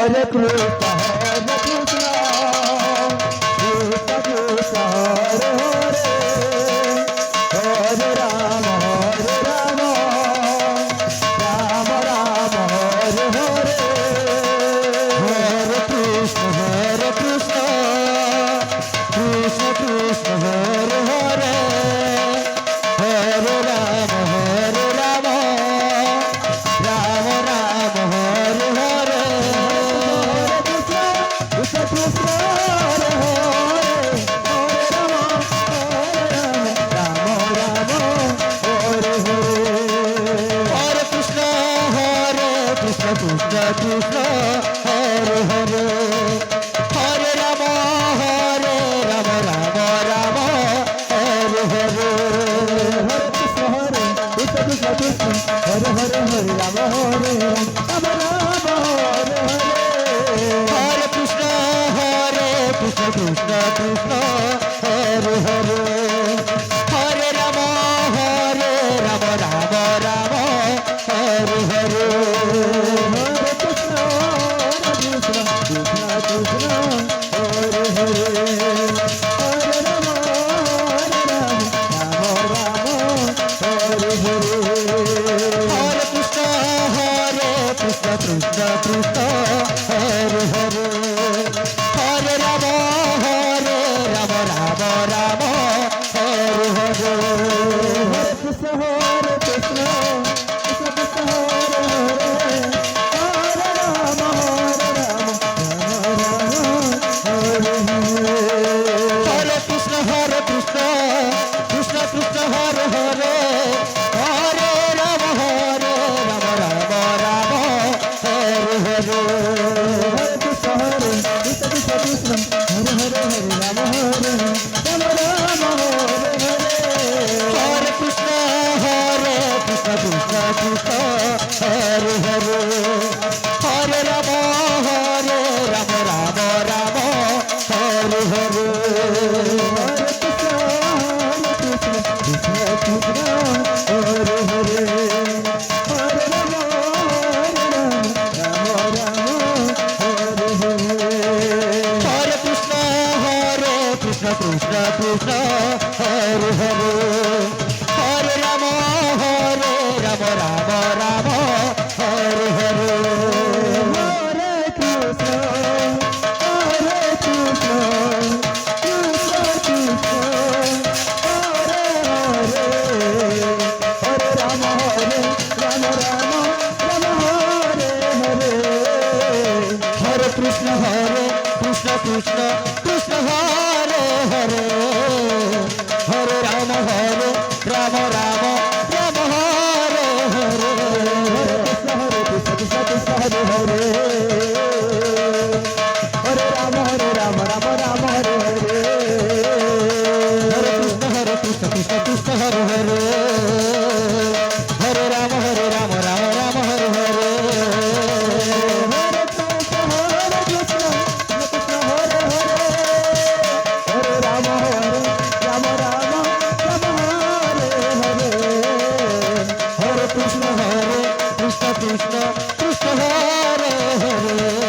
Hare Krishna, Hare Krishna, Krishna Krishna, Hare Hare, Hare Rama, Hare Rama, Rama Rama, Hare Hare, Hare Krishna, Hare Krishna, Krishna Krishna, Hare Hare, Hare Rama, Hare Rama, Rama Rama, Hare Hare, Krishna Krishna, Hare Hare, Hare Rama, Rama Rama, Hare Hare, Hare Krishna, Hare Krishna, Krishna Krishna, Hare Hare, Hare Rama, Hare Rama, Rama Rama, Hare Hare, Hare Krishna, Hare Krishna, Krishna Krishna, Hare Hare, Hare Rama, Hare Rama, Rama Rama, Hare Hare, Hare Krishna, Hare Krishna, Krishna Krishna, Hare Hare, Hare Rama, Hare Rama, Rama Rama, Hare Hare, Hare Krishna, Hare Krishna, Krishna Krishna, Hare Hare, Hare Rama, Hare Rama, Rama Rama, Hare Hare, Hare Krishna, Hare Krishna, Krishna Krishna, Hare Hare, Hare Rama, Hare Rama, Rama Rama, Hare Hare, Hare Krishna, Hare Krishna, Krishna Krishna, Hare Hare, Hare Rama, Hare Rama, Rama Rama, Hare Hare, Hare Krishna, Hare Krishna, Krishna Krishna, Hare Hare, Hare Rama, Hare Rama, Rama Rama, Hare Hare, Hare Krishna, Hare Krishna, Krishna Krishna, Hare Hare, Hare Rama, Hare Rama, Rama Rama, Hare Hare, Hare Krishna, Hare Krishna, Krishna Krishna, Hare Hare, Hare Rama, Hare Rama, Rama Rama, Hare Hare, Hare Krishna, Hare Krishna, Krishna Krishna, Hare Hare, Hare Rama, Hare Rama, Rama Rama, Hare Hare, Hare Krishna, Hare Krishna, Krishna Krishna, Hare Hare, Hare Rama, Hare Rama, Rama Rama, Hare Hare, Hare Krishna, Hare Krishna, Krishna Krishna, Hare Hare, Hare Rama, Hare Rama, Rama Rama, Hare Hare, Hare Krishna, Hare Krishna, Krishna Krishna, Hare Hare, Hare Rama, Hare Rama, Rama Rama, Hare Hare, Hare Krishna, Hare Krishna, Krishna Krishna, Hare Hare, Hare Rama, Hare Rama, Rama Rama, Hare Hare, Hare Krishna, Hare Krishna, Krishna Krishna, Hare Hare, Hare Rama, Hare Rama, Rama Rama, Hare Hare, Hare Krishna, Hare Krishna, Krishna Krishna, Hare Hare, Hare Rama, Hare Rama, Rama Rama, Hare Hare, Hare Krishna, Hare Krishna, Krishna Krishna, Hare Hare.